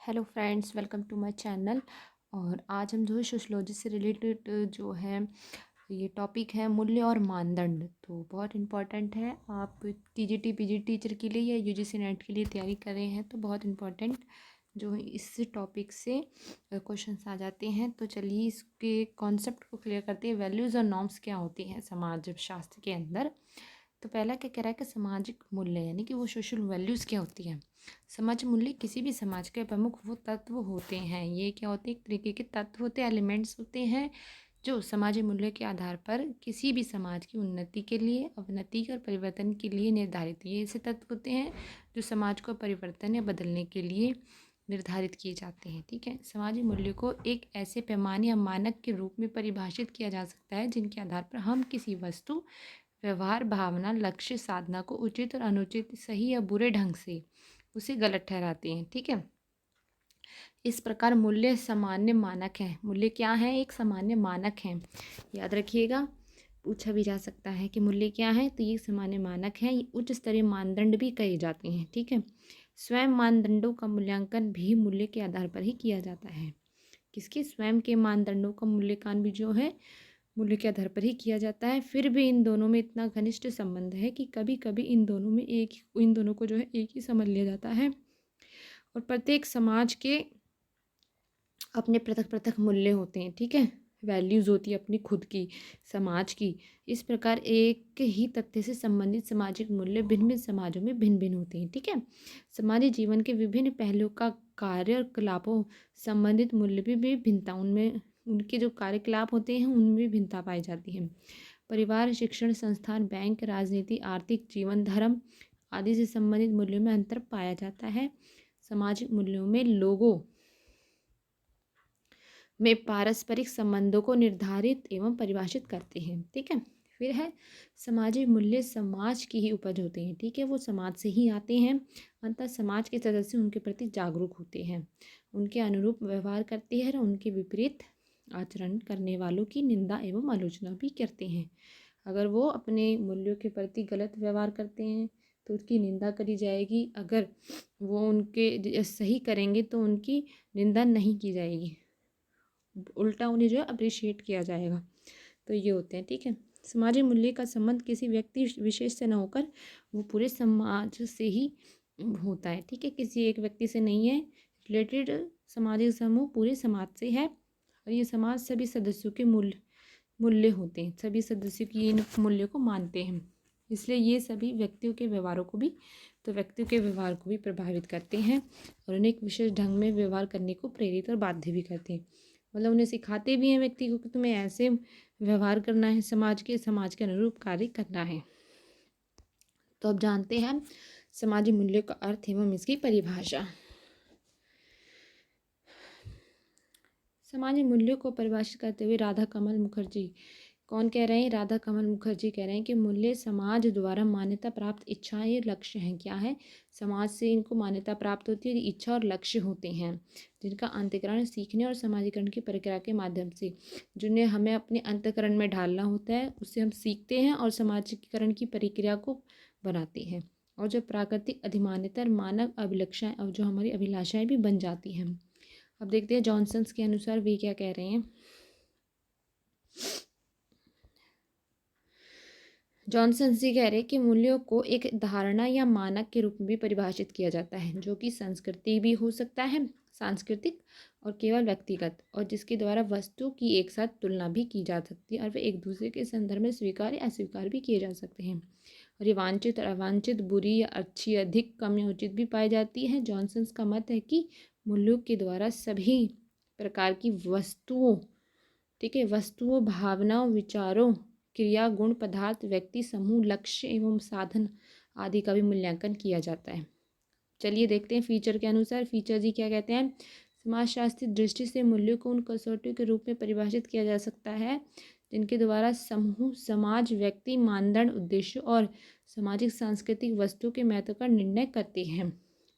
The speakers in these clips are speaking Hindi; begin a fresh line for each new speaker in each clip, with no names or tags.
Hello friends, welcome to my channel. और आज हम जो है सोशलॉजी से रिलेटेड जो है ये टॉपिक है मूल्य और मानदंड। तो बहुत इम्पॉर्टेंट है। आप टीजीटी पीजी टीचर के लिए या यूजीसी नेट के लिए तैयारी कर रहे हैं तो बहुत इम्पॉर्टेंट जो है इस टॉपिक से क्वेश्चंस आ जाते हैं। तो चलिए इसके कॉन्सेप्ट को क्लियर करते हैं। वैल्यूज़ और नॉर्म्स क्या होती हैं समाज शास्त्र के अंदर। तो पहला क्या कह रहा है कि सामाजिक मूल्य यानी कि वो सोशल वैल्यूज़ क्या होती हैं। समाज मूल्य किसी भी समाज के प्रमुख वो तत्व होते हैं। ये क्या होते हैं, एक तरीके के तत्व होते हैं, एलिमेंट्स होते हैं जो समाजी मूल्य के आधार पर किसी भी समाज की उन्नति के लिए, अवनति और परिवर्तन के लिए निर्धारित ये ऐसे तत्व होते हैं जो समाज को परिवर्तन या बदलने के लिए निर्धारित किए जाते हैं। ठीक है, समाजी मूल्य को एक ऐसे पैमाने या मानक के रूप में परिभाषित किया जा सकता है जिनके आधार पर हम किसी वस्तु, व्यवहार, भावना, लक्ष्य, साधना को उचित और अनुचित, सही या बुरे ढंग से उसे गलत ठहराते हैं। ठीक है, इस प्रकार मूल्य सामान्य मानक है। मूल्य क्या है? एक सामान्य मानक है। याद रखिएगा, पूछा भी जा सकता है कि मूल्य क्या है, तो ये सामान्य मानक है। ये उच्च स्तरीय मानदंड भी कहे जाते हैं। ठीक है, स्वयं मानदंडों का मूल्यांकन भी मूल्य के आधार पर ही किया जाता है। किसके? स्वयं के मानदंडों का मूल्यांकन भी जो है मूल्य के आधार पर ही किया जाता है। फिर भी इन दोनों में इतना घनिष्ठ संबंध है कि कभी कभी इन दोनों को जो है एक ही समझ लिया जाता है। और प्रत्येक समाज के अपने पृथक पृथक मूल्य होते हैं। ठीक है, वैल्यूज़ होती है अपनी खुद की, समाज की। इस प्रकार एक ही तथ्य से संबंधित सामाजिक मूल्य भिन्न भिन्न समाजों में भिन्न भिन्न होते हैं। ठीक है, समाजी जीवन के विभिन्न पहलुओं का कार्यकलापों संबंधित मूल्य भी भिन्नता, उनमें उनके जो कार्यकलाप होते हैं उनमें भी भिन्नता पाई जाती है। परिवार, शिक्षण संस्थान, बैंक, राजनीति, आर्थिक जीवन, धर्म आदि से संबंधित मूल्यों में अंतर पाया जाता है। सामाजिक मूल्यों में लोगों में पारस्परिक संबंधों को निर्धारित एवं परिभाषित करते हैं। ठीक है, फिर है सामाजिक मूल्य समाज की ही उपज होते हैं। ठीक है, वो समाज से ही आते हैं। अतः समाज के सदस्य उनके प्रति जागरूक होते हैं, उनके अनुरूप व्यवहार करते हैं और उनके विपरीत आचरण करने वालों की निंदा एवं आलोचना भी करते हैं। अगर वो अपने मूल्यों के प्रति गलत व्यवहार करते हैं तो उसकी निंदा करी जाएगी। अगर वो उनके सही करेंगे तो उनकी निंदा नहीं की जाएगी, उल्टा उन्हें जो है अप्रिशिएट किया जाएगा। तो ये होते हैं। ठीक है, सामाजिक मूल्य का संबंध किसी व्यक्ति विशेष से न होकर वो पूरे समाज से ही होता है। ठीक है, किसी एक व्यक्ति से नहीं है रिलेटेड। सामाजिक समूह पूरे समाज से है और ये समाज सभी सदस्यों के मूल्य होते हैं, सभी सदस्यों की इन मूल्यों को मानते हैं। इसलिए ये सभी व्यक्तियों के व्यवहारों को भी प्रभावित करते हैं और उन्हें एक विशेष ढंग में व्यवहार करने को प्रेरित और बाध्य भी करते हैं। मतलब उन्हें सिखाते भी हैं व्यक्ति को कि तुम्हें ऐसे व्यवहार करना है, समाज के अनुरूप कार्य करना है। तो अब जानते हैं सामाजिक मूल्य का अर्थ एवं इसकी परिभाषा। सामाजिक मूल्यों को परिभाषित करते हुए राधा कमल मुखर्जी, कौन कह रहे हैं? राधा कमल मुखर्जी कह रहे हैं कि मूल्य समाज द्वारा मान्यता प्राप्त इच्छाएं या लक्ष्य हैं। क्या है? समाज से इनको मान्यता प्राप्त होती है, इच्छा और लक्ष्य होते हैं जिनका अंतःकरण सीखने और समाजीकरण की प्रक्रिया के माध्यम से, जिन्हें हमें अपने अंतःकरण में ढालना होता है, उससे हम सीखते हैं और समाजीकरण की प्रक्रिया को बनाते हैं। और जो प्राकृतिक अधिमान्यता और मानव अभिलाषाएं और जो हमारी अभिलाषाएं भी बन जाती हैं। अब देखते हैं जॉनसन्स के अनुसार वे क्या कह रहे हैं। जॉनसन जी कह रहे हैं कि मूल्यों को एक धारणा या मानक के रूप में भी परिभाषित किया जाता है जो कि संस्कृति भी हो सकता है, सांस्कृतिक और केवल व्यक्तिगत, और जिसके द्वारा वस्तु की एक साथ तुलना भी की जा सकती है और वे एक दूसरे के संदर्भ में स्वीकार या अस्वीकार भी किए जा सकते हैं। और ये वांछित और अवांछित, बुरी या अच्छी, अधिक, कम या उचित भी पाई जाती है। जॉनसन का मत है कि मूल्यों के द्वारा सभी प्रकार की वस्तुओं, ठीक है, वस्तुओं, भावनाओं, विचारों, क्रिया, गुण, पदार्थ, व्यक्ति समूह, लक्ष्य एवं साधन आदि का भी मूल्यांकन किया जाता है। चलिए देखते हैं फीचर के अनुसार। फीचर जी क्या कहते हैं? समाजशास्त्रीय दृष्टि से मूल्यों को उन कसौटियों के रूप में परिभाषित किया जा सकता है जिनके द्वारा समूह, समाज, व्यक्ति, मानदंड, उद्देश्य और सामाजिक सांस्कृतिक वस्तुओं के महत्व का निर्णय करते हैं।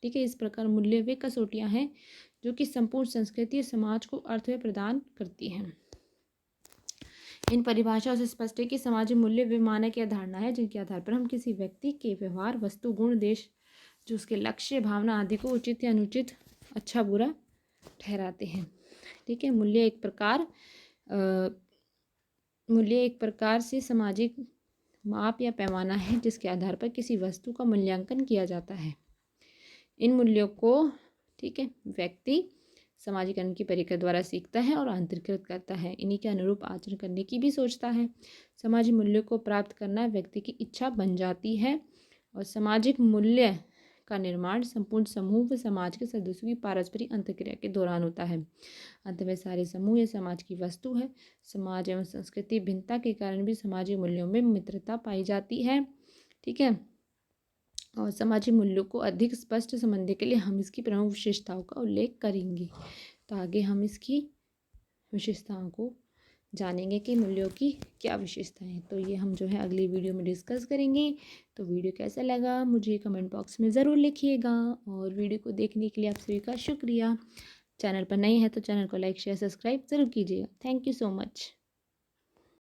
ठीक है, इस प्रकार मूल्य वे कसौटियाँ हैं जो कि संपूर्ण संस्कृति और समाज को अर्थ प्रदान करती हैं। इन परिभाषाओं से स्पष्ट है कि सामाजिक मूल्य वे मानक या धारणा है जिनके आधार पर हम किसी व्यक्ति के व्यवहार, वस्तु, गुण, देश, जो उसके लक्ष्य, भावना आदि को उचित या अनुचित अच्छा बुरा ठहराते हैं। ठीक है, मूल्य एक प्रकार से सामाजिक माप या पैमाना है जिसके आधार पर किसी वस्तु का मूल्यांकन किया जाता है। इन मूल्यों को, ठीक है, व्यक्ति सामाजिकरण की प्रक्रिया द्वारा सीखता है और आंतरिकृत करता है। इन्हीं के अनुरूप आचरण करने की भी सोचता है। सामाजिक मूल्यों को प्राप्त करना व्यक्ति की इच्छा बन जाती है और सामाजिक मूल्य का निर्माण संपूर्ण समूह व समाज के सदस्यों की पारस्परिक अंतर्क्रिया के दौरान होता है। अंत में सारे समूह या समाज की वस्तु है। समाज एवं संस्कृति भिन्नता के कारण भी सामाजिक मूल्यों में मित्रता पाई जाती है। ठीक है, और सामाजिक मूल्यों को अधिक स्पष्ट समझने के लिए हम इसकी प्रमुख विशेषताओं का उल्लेख करेंगे। तो आगे हम इसकी विशेषताओं को जानेंगे कि मूल्यों की क्या विशेषताएं हैं। तो ये हम जो है अगली वीडियो में डिस्कस करेंगे। तो वीडियो कैसा लगा मुझे कमेंट बॉक्स में ज़रूर लिखिएगा, और वीडियो को देखने के लिए आप सभी का शुक्रिया। चैनल पर नए हैं तो चैनल को लाइक शेयर सब्सक्राइब ज़रूर कीजिएगा। Thank you so much.